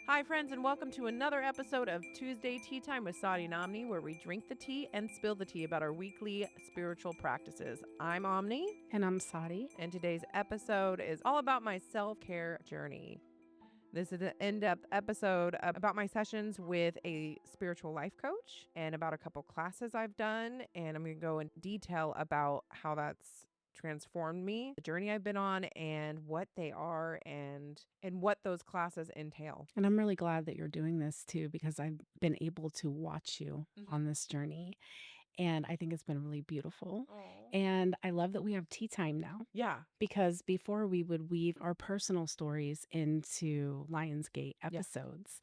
Hi, friends, and welcome to another episode of Tuesday Tea Time with Sahdi and Omni, where we drink the tea and spill the tea about our weekly spiritual practices. I'm Omni. And I'm Sahdi. And today's episode is all about my self-care journey. This is an in-depth episode about my sessions with a spiritual life coach and about a couple classes I've done. And I'm going to go in detail about how that's transformed me, the journey I've been on, and what they are and what those classes entail. And I'm really glad that you're doing this too, because I've been able to watch you on this journey. And I think it's been really beautiful. Aww. And I love that we have tea time now. Yeah. Because before we would weave our personal stories into Lionsgate episodes.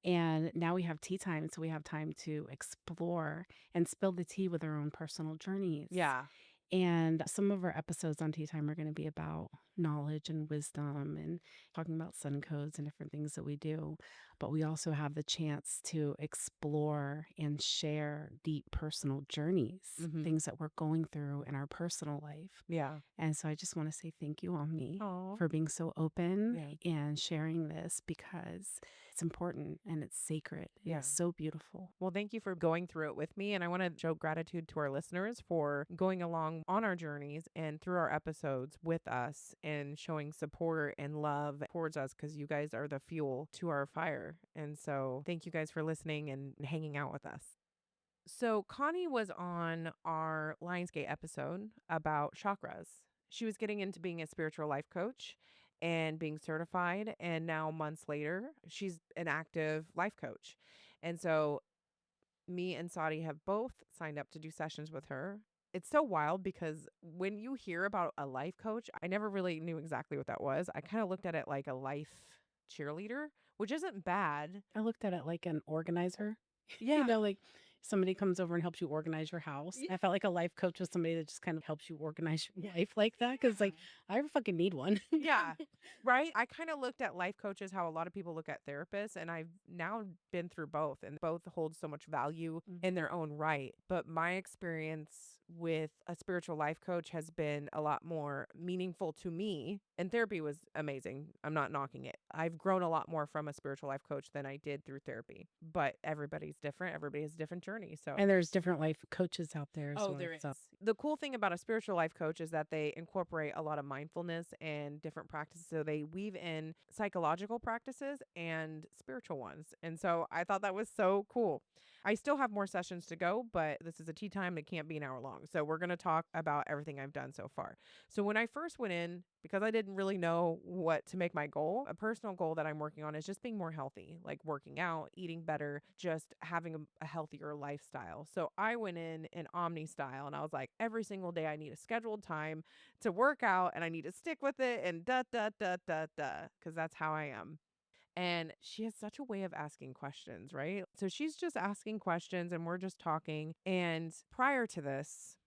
And now we have tea time. So we have time to explore and spill the tea with our own personal journeys. Yeah. And some of our episodes on Tea Time are going to be about knowledge and wisdom and talking about sun codes and different things that we do. But we also have the chance to explore and share deep personal journeys, things that we're going through in our personal life. Yeah. And so I just want to say thank you, Omni, Aww. for being so open and sharing this, because it's important and it's sacred. Yeah. It's so beautiful. Well, thank you for going through it with me. And I want to show gratitude to our listeners for going along on our journeys and through our episodes with us and showing support and love towards us, because you guys are the fuel to our fire. And so thank you guys for listening and hanging out with us. So Connie was on our Lionsgate episode about chakras. She was getting into being a spiritual life coach and being certified. And now months later, she's an active life coach. And so me and Sahdi have both signed up to do sessions with her. It's so wild because when you hear about a life coach, I never really knew exactly what that was. I kind of looked at it like a life cheerleader, which isn't bad. I looked at it like an organizer. Yeah. Like somebody comes over and helps you organize your house. Yeah. I felt like a life coach was somebody that just kind of helps you organize your life like that. Because like, I fucking need one. Yeah. Right. I kind of looked at life coaches how a lot of people look at therapists, and I've now been through both, and both hold so much value in their own right. But my experience with a spiritual life coach has been a lot more meaningful to me. And therapy was amazing. I'm not knocking it. I've grown a lot more from a spiritual life coach than I did through therapy. But everybody's different. Everybody has a different journey. So And there's different life coaches out there. Oh, there is. The cool thing about a spiritual life coach is that they incorporate a lot of mindfulness and different practices. So they weave in psychological practices and spiritual ones. And so I thought that was so cool. I still have more sessions to go, but this is a tea time. It can't be an hour long. So we're going to talk about everything I've done so far. So when I first went in, because I didn't really know what to make my goal, a personal goal that I'm working on is just being more healthy, like working out, eating better, just having a healthier lifestyle. So I went in Omni style, and I was like, every single day I need a scheduled time to work out, and I need to stick with it, and because that's how I am. And she has such a way of asking questions, right? So she's just asking questions and we're just talking. And prior to this,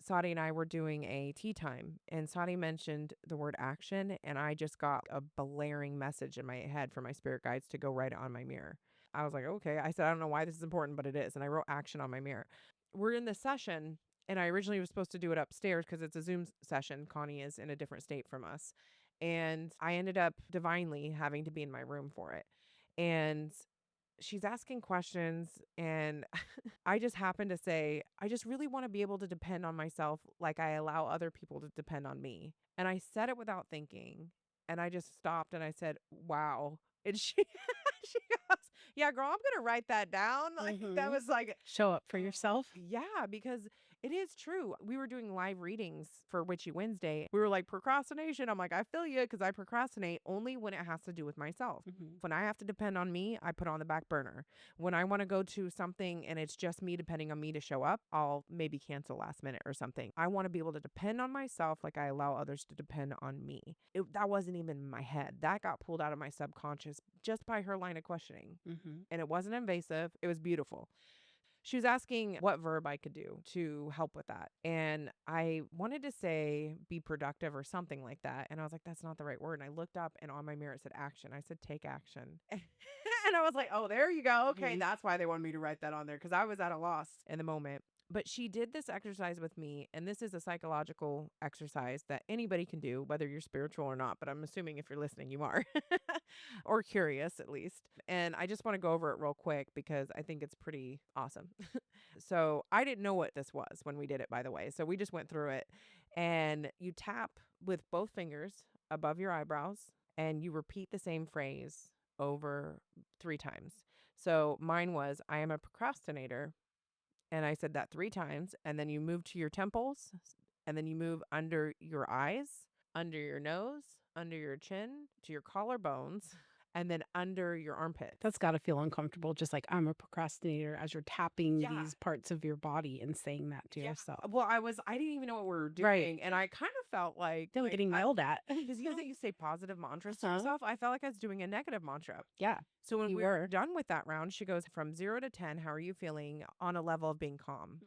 Sahdi and I were doing a tea time, and Sahdi mentioned the word action, and I just got a blaring message in my head from my spirit guides to go write it on my mirror. I was like, okay. I said, I don't know why this is important, but it is. And I wrote action on my mirror. We're in this session, and I originally was supposed to do it upstairs because it's a Zoom session. Connie is in a different state from us. And I ended up divinely having to be in my room for it. And she's asking questions, and I just happened to say, I just really want to be able to depend on myself like I allow other people to depend on me. And I said it without thinking, and I just stopped and I said, wow. And she goes, yeah, girl, I'm gonna write that down. Like, that was like, show up for yourself. Yeah, because it is true. We were doing live readings for Witchy Wednesday. We were like, procrastination. I'm like, I feel you, because I procrastinate only when it has to do with myself. When I have to depend on me, I put on the back burner. When I want to go to something and it's just me depending on me to show up, I'll maybe cancel last minute or something. I want to be able to depend on myself like I allow others to depend on me. That wasn't even in my head. That got pulled out of my subconscious just by her line of questioning. And it wasn't invasive. It was beautiful. She was asking what verb I could do to help with that. And I wanted to say be productive or something like that. And I was like, that's not the right word. And I looked up, and on my mirror it said action. I said, take action. And I was like, oh, there you go. Okay. That's why they wanted me to write that on there, because I was at a loss in the moment. But she did this exercise with me, and this is a psychological exercise that anybody can do, whether you're spiritual or not. But I'm assuming if you're listening, you are, or curious at least. And I just want to go over it real quick because I think it's pretty awesome. So I didn't know what this was when we did it, by the way. So we just went through it, and you tap with both fingers above your eyebrows, and you repeat the same phrase over 3 times. So mine was, I am a procrastinator. And I said that 3 times. And then you move to your temples. And then you move under your eyes, under your nose, under your chin, to your collarbones, and then under your armpits. That's got to feel uncomfortable. Just like I'm a procrastinator as you're tapping Yeah. these parts of your body and saying that to yourself. Well, I didn't even know what we were doing. Right. And I kind of felt like Then getting yelled at. because you know that you say positive mantras to Uh-huh. yourself. I felt like I was doing a negative mantra. Yeah. So when You we were were. done with that round, she goes, from 0 to 10, how are you feeling on a level of being calm?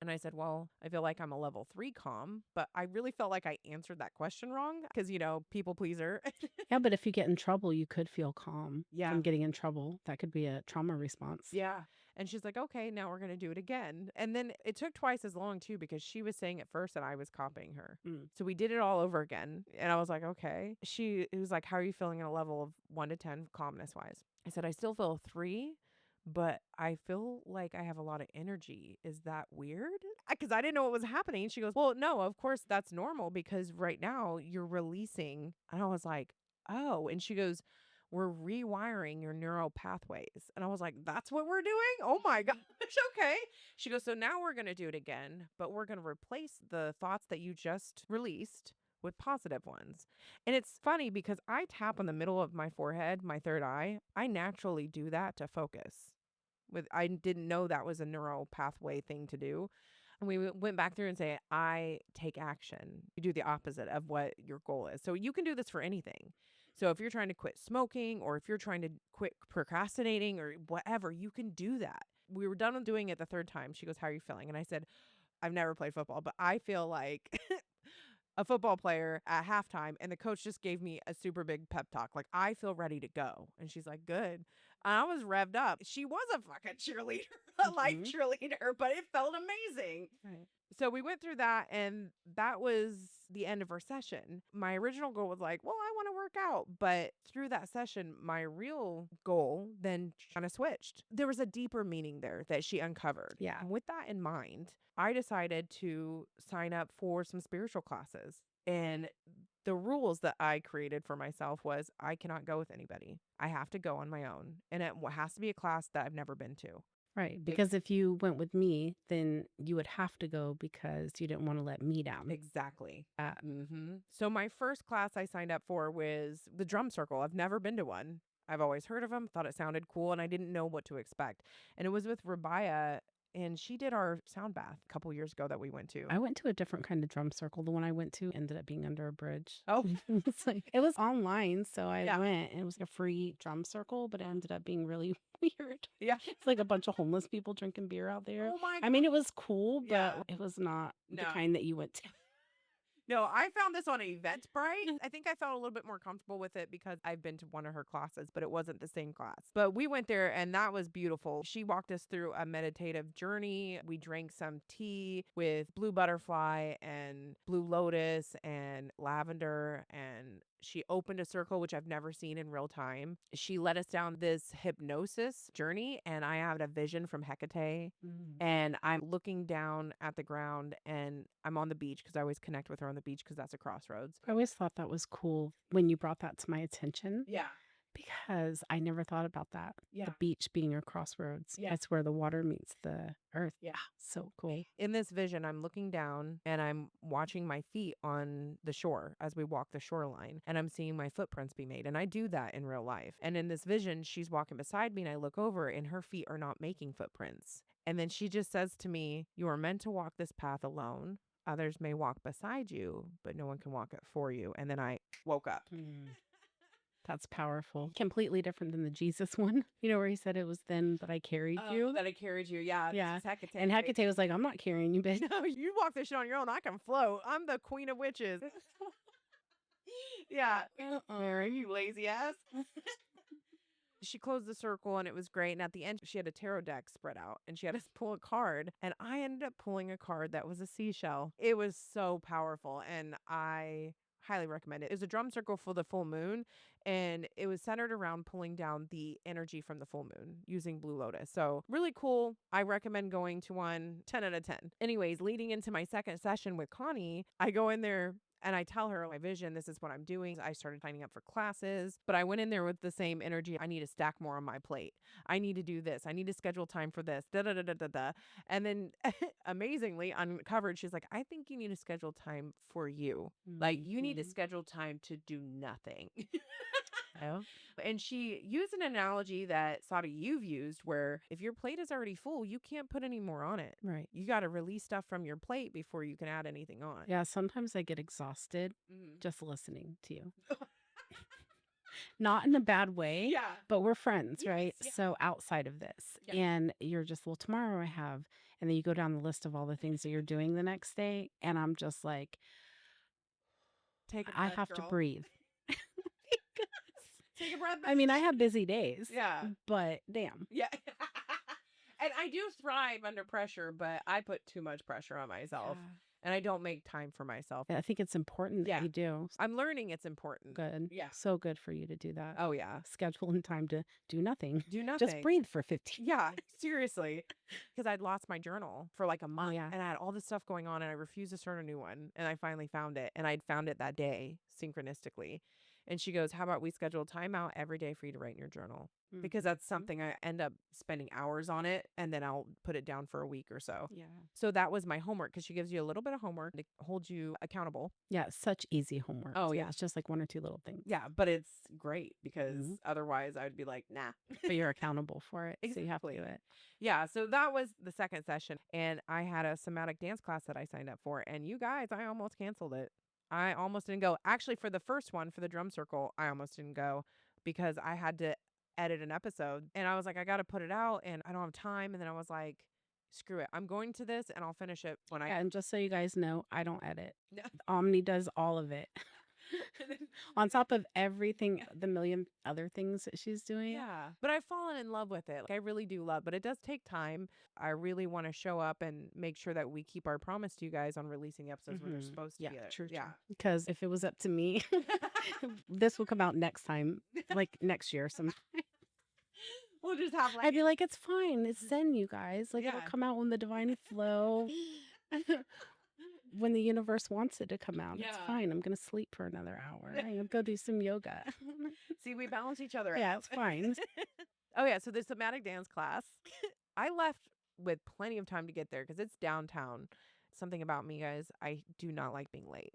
And I said, well, I feel like I'm a level 3 calm, but I really felt like I answered that question wrong because, people pleaser. Yeah, but if you get in trouble, you could feel calm Yeah. from getting in trouble. That could be a trauma response. Yeah. And she's like, okay, now we're going to do it again. And then it took twice as long too, because she was saying it first and I was copying her. So we did it all over again. And I was like, okay. It was like, how are you feeling at a level of 1 to 10 calmness wise? I said, I still feel 3, but I feel like I have a lot of energy. Is that weird? Because I didn't know what was happening. She goes, well, no, of course that's normal because right now you're releasing. And I was like, oh. And she goes, we're rewiring your neural pathways. And I was like, that's what we're doing? Oh my gosh. Okay. She goes, so now we're going to do it again, but we're going to replace the thoughts that you just released with positive ones. And it's funny because I tap on the middle of my forehead, my third eye. I naturally do that to focus. I didn't know that was a neural pathway thing to do. And we went back through and say, I take action. You do the opposite of what your goal is. So you can do this for anything. So if you're trying to quit smoking or if you're trying to quit procrastinating or whatever, you can do that. We were done with doing it the third time. She goes, how are you feeling? And I said, I've never played football, but I feel like a football player at halftime, and the coach just gave me a super big pep talk. Like, I feel ready to go. And she's like, good. And I was revved up. She was a fucking cheerleader, a life cheerleader, but it felt amazing. Right. So we went through that, and that was the end of our session. My original goal was like, well, I want to work out. But through that session, my real goal then kind of switched. There was a deeper meaning there that she uncovered. Yeah. And with that in mind, I decided to sign up for some spiritual classes. And the rules that I created for myself was I cannot go with anybody. I have to go on my own. And it has to be a class that I've never been to. Right. Because if you went with me, then you would have to go because you didn't want to let me down. Exactly. So my first class I signed up for was the drum circle. I've never been to one. I've always heard of them, thought it sounded cool, and I didn't know what to expect. And it was with Rabaya, and she did our sound bath a couple years ago that we went to. I went to a different kind of drum circle. The one I went to ended up being under a bridge. Oh. It was online, so I went, and it was like a free drum circle, but it ended up being really weird. Yeah. It's like a bunch of homeless people drinking beer out there. Oh my God. I mean, it was cool, but Yeah. it was not the No. kind that you went to. No, I found this on Eventbrite. I think I felt a little bit more comfortable with it because I've been to one of her classes, but it wasn't the same class. But we went there and that was beautiful. She walked us through a meditative journey. We drank some tea with blue butterfly and blue lotus and lavender, and she opened a circle, which I've never seen in real time. She led us down this hypnosis journey, and I had a vision from Hecate. And I'm looking down at the ground, and I'm on the beach because I always connect with her on the beach because that's a crossroads. I always thought that was cool when you brought that to my attention. Yeah. Because I never thought about that. Yeah. The beach being your crossroads. Yeah. That's where the water meets the earth. Yeah. So cool. In this vision, I'm looking down and I'm watching my feet on the shore as we walk the shoreline, and I'm seeing my footprints be made. And I do that in real life. And in this vision, she's walking beside me and I look over and her feet are not making footprints. And then she just says to me, you are meant to walk this path alone. Others may walk beside you, but no one can walk it for you. And then I woke up. That's powerful. Completely different than the Jesus one. You know, where he said it was then that I carried you. That I carried you. Yeah. Yeah. This is Hecate. And Hecate was like, I'm not carrying you, bitch. No, you walk this shit on your own. I can float. I'm the queen of witches. Yeah. Mary, you lazy ass. She closed the circle and it was great. And at the end, she had a tarot deck spread out and she had us pull a card. And I ended up pulling a card that was a seashell. It was so powerful. And I highly recommend it. It was a drum circle for the full moon. And it was centered around pulling down the energy from the full moon using Blue Lotus. So really cool. I recommend going to one. 10 out of 10. Anyways, leading into my second session with Connie, I go in there and I tell her my vision, this is what I'm doing. I started signing up for classes, but I went in there with the same energy. I need to stack more on my plate. I need to do this. I need to schedule time for this. Da da da da da da. And then amazingly uncovered, she's like, I think you need to schedule time for you. Like you need to schedule time to do nothing. Oh, And she used an analogy that Sahdi you've used where if your plate is already full, you can't put any more on it. right. You got to release stuff from your plate before you can add anything on. Yeah, sometimes I get exhausted Mhm. just listening to you. Not in a bad way, Yeah. but we're friends, Yes, right? yeah. So outside of this, Yeah. and you're just, well, tomorrow I have, and then you go down the list of all the things that you're doing the next day, and I'm just like, Take a I breath, have to girl. breathe. Take a breath. I mean, I have busy days. Yeah. But damn. Yeah. And I do thrive under pressure, but I put too much pressure on myself. And I don't make time for myself. I think it's important Yeah. that you do. I'm learning it's important. Good. Yeah. So good for you to do that. Oh, yeah. Schedule in time to do nothing. Do nothing. Just breathe for 15. Yeah, seriously. Because I'd lost my journal for like a month. yeah. And I had all this stuff going on and I refused to start a new one. And I finally found it. And I'd found it that day synchronistically. And she goes, how about we schedule time out every day for you to write in your journal? Because that's something I end up spending hours on it and then I'll put it down for a week or so. Yeah. So that was my homework because she gives you a little bit of homework to hold you accountable. Yeah, such easy homework. Oh, yeah. It's just like one or two little things. Yeah, but it's great because otherwise I would be like, nah. But you're accountable for it. So you have to Exactly. do it. Yeah, so that was the second session. And I had a somatic dance class that I signed up for. And you guys, I almost canceled it. I almost didn't go. Actually, for the first one, for the drum circle, I almost didn't go because I had to edit an episode. And I was like, I got to put it out and I don't have time. And then I was like, screw it. I'm going to this and I'll finish it when I. Yeah, and just so you guys know, I don't edit. No. Omni does all of it. On top of everything, the million other things that she's doing. Yeah. But I've fallen in love with it. Like, I really do love, but it does take time. I really want to show up and make sure that we keep our promise to you guys on releasing episodes when they're supposed to Yeah, be. true. Yeah. Because if it was up to me, this will come out next time, like next year. We'll just have like. I'd be like, it's fine. It's Zen, you guys. Like it'll Yeah. come out when the divine flow. When the universe wants it to come out. It's Yeah. fine. I'm going to sleep for another hour. I'm going to go do some yoga. See, we balance each other Yeah, out. it's fine. Oh, yeah. So the somatic dance class, I left with plenty of time to get there because it's downtown. Something about me, guys, I do not like being late.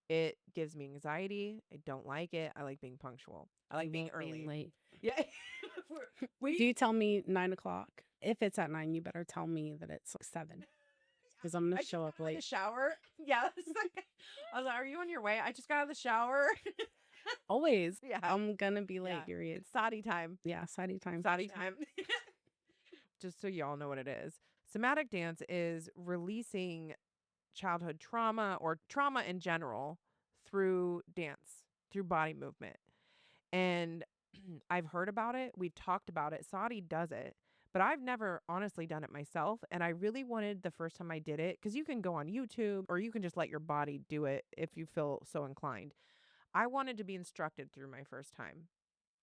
It gives me anxiety. I don't like it. I like being punctual. I like being early. Late. Yeah. If you tell me 9 o'clock, if it's at 9, you better tell me that it's like 7. Because I'm going to show up Like a late. shower. Yeah. I was like, are you on your way? I just got out of the shower. Always. Yeah. I'm going to be late, Yeah. period. It's Sahdi time. Yeah, Sahdi time. Sahdi time. Just so y'all know what it is. Somatic dance is releasing childhood trauma or trauma in general through dance, through body movement. And I've heard about it. We've talked about it. Sahdi does it. But I've never honestly done it myself. And I really wanted the first time I did it, because you can go on YouTube or you can just let your body do it if you feel so inclined. I wanted to be instructed through my first time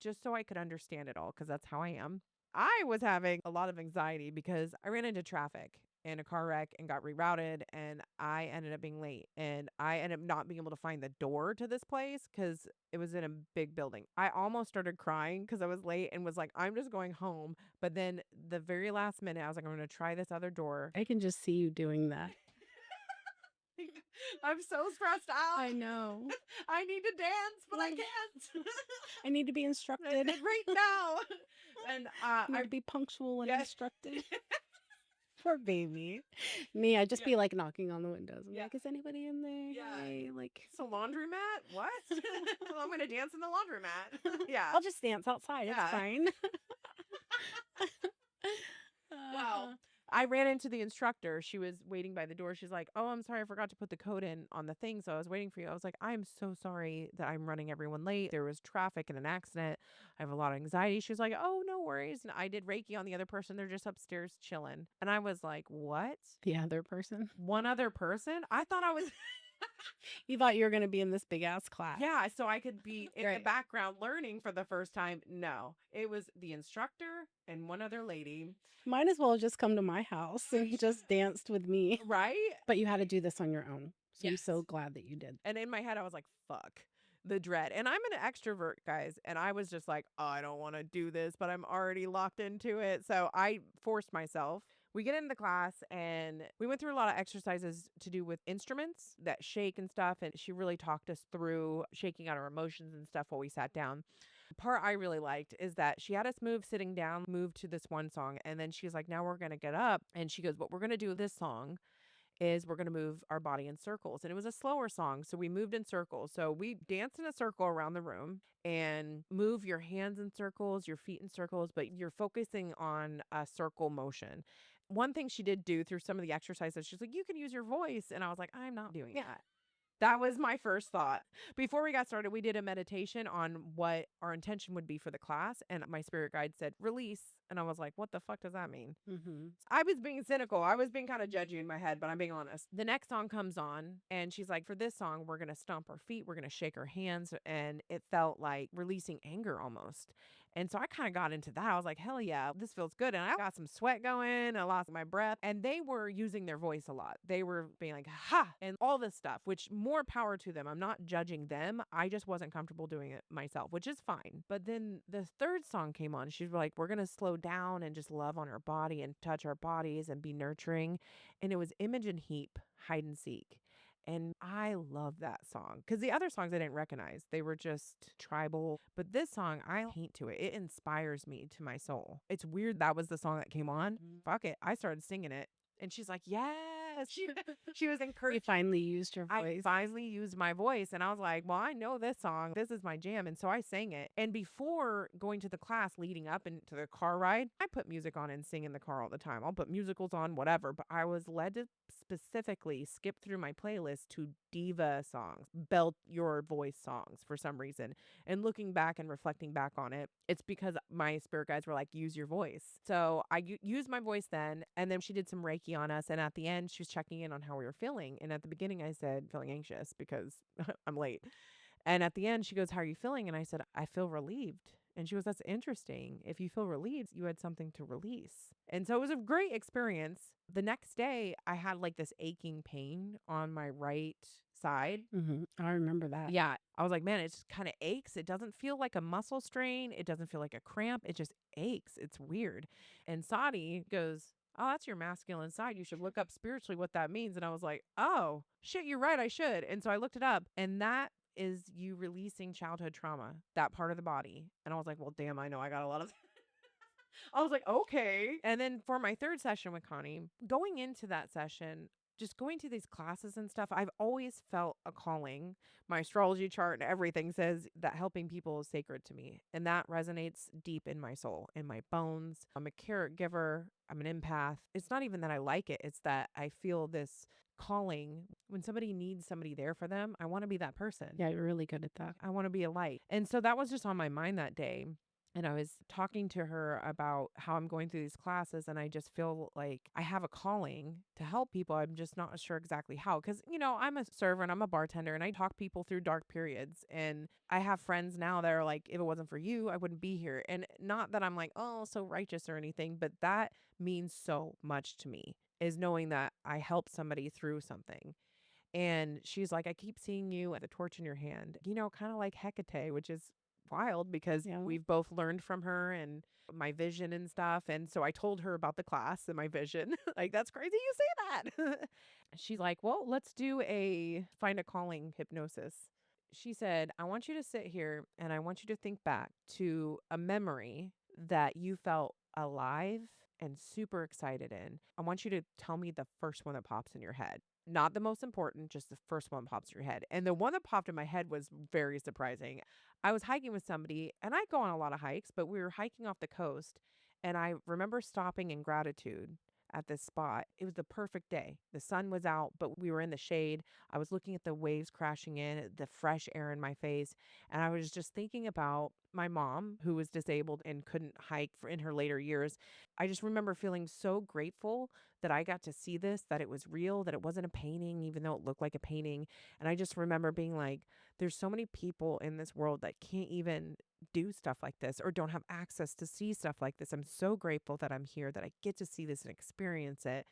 just so I could understand it all, because that's how I am. I was having a lot of anxiety because I ran into traffic in a car wreck and got rerouted, and I ended up being late, and I ended up not being able to find the door to this place because it was in a big building. I almost started crying because I was late and was like, I'm just going home. But then the very last minute, I was like, I'm going to try this other door. I can just see you doing that. I'm so stressed out. I know. I need to dance, but I can't. I need to be instructed. Right now. And I need to be punctual and instructed. Poor baby. Me, I'd just be like knocking on the windows. I'm like, is anybody in there? Yeah. Hey, like, it's a laundromat? What? Well, I'm going to dance in the laundromat. Yeah. I'll just dance outside. Yeah. It's fine. Wow. I ran into the instructor. She was waiting by the door. She's like, "Oh, I'm sorry. I forgot to put the code in on the thing. So I was waiting for you." I was like, "I'm so sorry that I'm running everyone late. There was traffic and an accident. I have a lot of anxiety." She was like, "Oh, no worries." And I did Reiki on the other person. They're just upstairs chilling. And I was like, "What? The other person? One other person?" I thought I was You thought you were gonna be in this big ass class. yeah, so I could be in the Right. background learning for the first time. No, it was the instructor and one other lady, Might as well have just come to my house and just danced with me. right? But you had to do this on your own. So I'm so Yes. glad that you did. And in my head, I was like, fuck the dread. And I'm an extrovert, guys. And I was just like, oh, I don't want to do this, but I'm already locked into it. So I forced myself. We get into the class and we went through a lot of exercises to do with instruments that shake and stuff. And she really talked us through shaking out our emotions and stuff while we sat down. The part I really liked is that she had us move sitting down, move to this one song. And then she's like, now we're going to get up. And she goes, what we're going to do with this song is we're going to move our body in circles. And it was a slower song. So we moved in circles. So we danced in a circle around the room and move your hands in circles, your feet in circles, but you're focusing on a circle motion. One thing she did do through some of the exercises, she's like, you can use your voice. And I was like, I'm not doing that. That was my first thought. Before we got started, we did a meditation on what our intention would be for the class. And my spirit guide said, release. And I was like, what the fuck does that mean? Mm-hmm. I was being cynical. I was being kind of judgy in my head, but I'm being honest. The next song comes on, and she's like, for this song, we're going to stomp our feet, we're going to shake our hands. And it felt like releasing anger almost. And so I kind of got into that. I was like, hell yeah, this feels good. And I got some sweat going. I lost my breath. And they were using their voice a lot. They were being like, ha, and all this stuff, which more power to them. I'm not judging them. I just wasn't comfortable doing it myself, which is fine. But then the third song came on. She's like, we're going to slow down and just love on our body and touch our bodies and be nurturing. And it was Imogen Heap, Hide and Seek. And I love that song because the other songs I didn't recognize. They were just tribal. But this song, I paint to it. It inspires me to my soul. It's weird that was the song that came on. Fuck it. I started singing it. And she's like, yes. She was You encouraging. finally used your I voice. finally used my voice and I was like, well, I know this song. This is my jam. And so I sang it. And before going to the class leading up into the car ride, I put music on and sing in the car all the time. I'll put musicals on, whatever. But I was led to specifically skip through my playlist to diva songs, belt your voice songs for some reason. And looking back and reflecting back on it, it's because my spirit guides were like, use your voice. So I used my voice then. And then she did some Reiki on us. And at the end, she was checking in on how we were feeling. And at the beginning, I said, feeling anxious because I'm late. And at the end, she goes, how are you feeling? And I said, I feel relieved. And she goes, that's interesting. If you feel relieved, you had something to release. And so it was a great experience. The next day, I had like this aching pain on my right side. I remember that. Yeah. I was like, man, it just kind of aches. It doesn't feel like a muscle strain. It doesn't feel like a cramp. It just aches. It's weird. And Sahdi goes, oh, that's your masculine side. You should look up spiritually what that means. And I was like, oh, shit, you're right. I should. And so I looked it up. And that is you releasing childhood trauma, that part of the body. And I was like, well, damn, I know I got a lot of. I was like, okay. And then for my third session with Connie, going into that session, just going to these classes and stuff, I've always felt a calling. My astrology chart and everything says that helping people is sacred to me. And that resonates deep in my soul, in my bones. I'm a caregiver. I'm an empath. It's not even that I like it. It's that I feel this calling. When somebody needs somebody there for them, I want to be that person. Yeah, you're really good at that. I want to be a light. And so that was just on my mind that day. And I was talking to her about how I'm going through these classes, and I just feel like I have a calling to help people. I'm just not sure exactly how. Because, you know, I'm a server and I'm a bartender, and I talk people through dark periods. And I have friends now that are like, if it wasn't for you, I wouldn't be here. And not that I'm like, oh, so righteous or anything, but that means so much to me, is knowing that I helped somebody through something. And she's like, I keep seeing you with a torch in your hand, you know, kind of like Hecate, which is wild because Yeah. we've both learned from her and my vision and stuff. And so I told her about the class and my vision. Like, that's crazy you say that. She's like, well, let's do a find a calling hypnosis. She said, I want you to sit here and I want you to think back to a memory that you felt alive and super excited in. I want you to tell me the first one that pops in your head. Not the most important, just the first one pops in your head. And the one that popped in my head was very surprising. I was hiking with somebody, and I go on a lot of hikes, but we were hiking off the coast, and I remember stopping in gratitude at this spot. It was the perfect day. The sun was out, but we were in the shade. I was looking at the waves crashing in, the fresh air in my face, and I was just thinking about my mom who was disabled and couldn't hike for in her later years. I just remember feeling so grateful that I got to see this, that it was real, that it wasn't a painting, even though it looked like a painting. And I just remember being like, there's so many people in this world that can't even do stuff like this or don't have access to see stuff like this. I'm so grateful that I'm here, that I get to see this and experience it.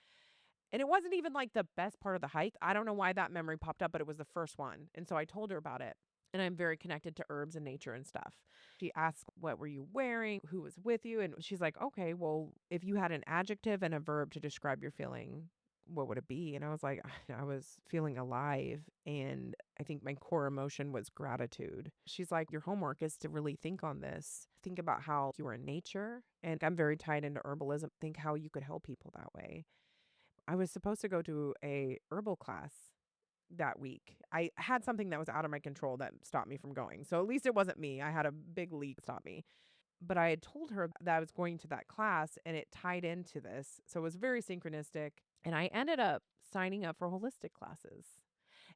And it wasn't even like the best part of the hike. I don't know why that memory popped up, but it was the first one. And so I told her about it. And I'm very connected to herbs and nature and stuff. She asked, what were you wearing? Who was with you? And she's like, okay, well, if you had an adjective and a verb to describe your feeling, what would it be? And I was like, I was feeling alive. And I think my core emotion was gratitude. She's like, your homework is to really think on this. Think about how you are in nature. And I'm very tied into herbalism. Think how you could help people that way. I was supposed to go to a herbal class that week. I had something that was out of my control that stopped me from going. So at least it wasn't me. I had a big leak stop me. But I had told her that I was going to that class and it tied into this. So it was very synchronistic. And I ended up signing up for holistic classes.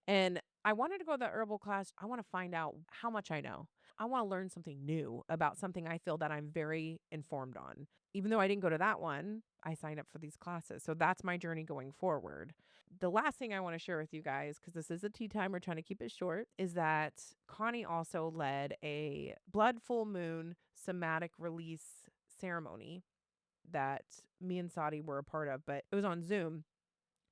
And I wanted to go to the herbal class. I want to find out how much I know. I want to learn something new about something I feel that I'm very informed on. Even though I didn't go to that one, I signed up for these classes. So that's my journey going forward. The last thing I want to share with you guys, because this is a tea time, we're trying to keep it short, is that Connie also led a blood full moon somatic release ceremony that me and Sadi were a part of, but it was on Zoom.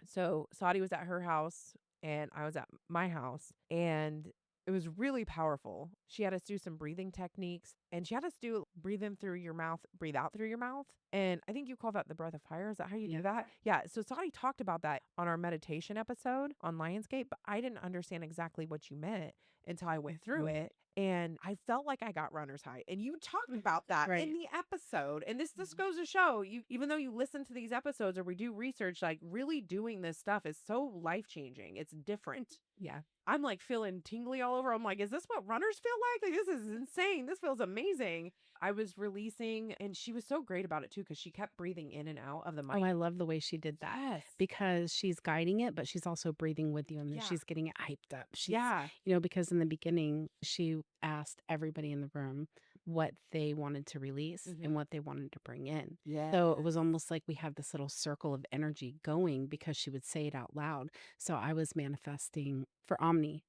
So Sadi was at her house and I was at my house, and it was really powerful. She had us do some breathing techniques, and she had us do breathe in through your mouth, breathe out through your mouth. And I think you call that the breath of fire. Is that how you do that? Yeah. So Sadi talked about that on our meditation episode on Lionsgate, but I didn't understand exactly what you meant until I went through it. And I felt like I got runner's high. And you talked about that in the episode. And this goes to show you, even though you listen to these episodes or we do research, like really doing this stuff is so life changing. It's different. Yeah. I'm like feeling tingly all over. I'm like, is this what runners feel like? Like, this is insane. This feels amazing. I was releasing, and she was so great about it too, because she kept breathing in and out of the mic. Oh, I love the way she did that. Yes. Because she's guiding it, but she's also breathing with you and then Yeah. she's getting it hyped up. She's, Yeah. because in the beginning, she asked everybody in the room what they wanted to release and what they wanted to bring in. Yeah. So it was almost like we had this little circle of energy going because she would say it out loud. So I was manifesting for Omni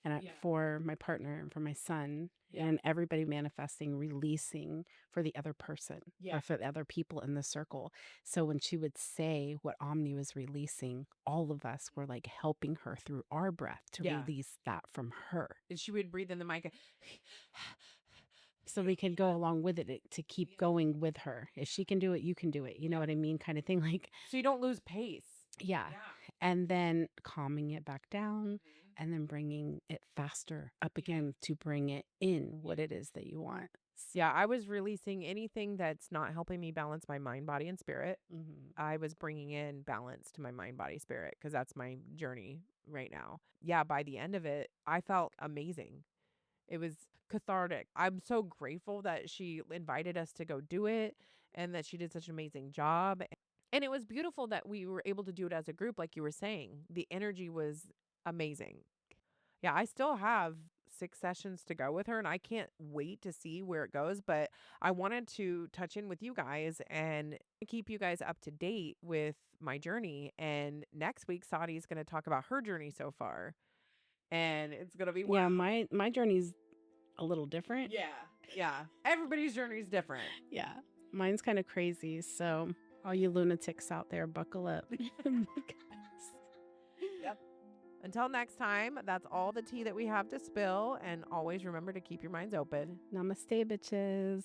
and for my partner and for my son and everybody manifesting, releasing for the other person or for the other people in the circle. So when she would say what Omni was releasing, all of us were like helping her through our breath to release that from her. And she would breathe in the mic. So we could go along with it to keep going with her. If she can do it, you can do it. You know what I mean? Kind of thing. Like, so you don't lose pace. yeah. And then calming it back down and then bringing it faster up again to bring it in what it is that you want. Yeah, I was releasing anything that's not helping me balance my mind, body, and spirit. I was bringing in balance to my mind, body, spirit, because that's my journey right now. Yeah, by the end of it, I felt amazing. It was cathartic. I'm so grateful that she invited us to go do it and that she did such an amazing job. And it was beautiful that we were able to do it as a group, like you were saying. The energy was amazing. Yeah, I still have 6 sessions to go with her, and I can't wait to see where it goes. But I wanted to touch in with you guys and keep you guys up to date with my journey. And next week, Sadi is going to talk about her journey so far. And it's going to be Yeah, my journey's a little different. Yeah. Everybody's journey is different. Yeah. Mine's kind of crazy. So all you lunatics out there, buckle up. Yep. Until next time, that's all the tea that we have to spill. And always remember to keep your minds open. Namaste, bitches.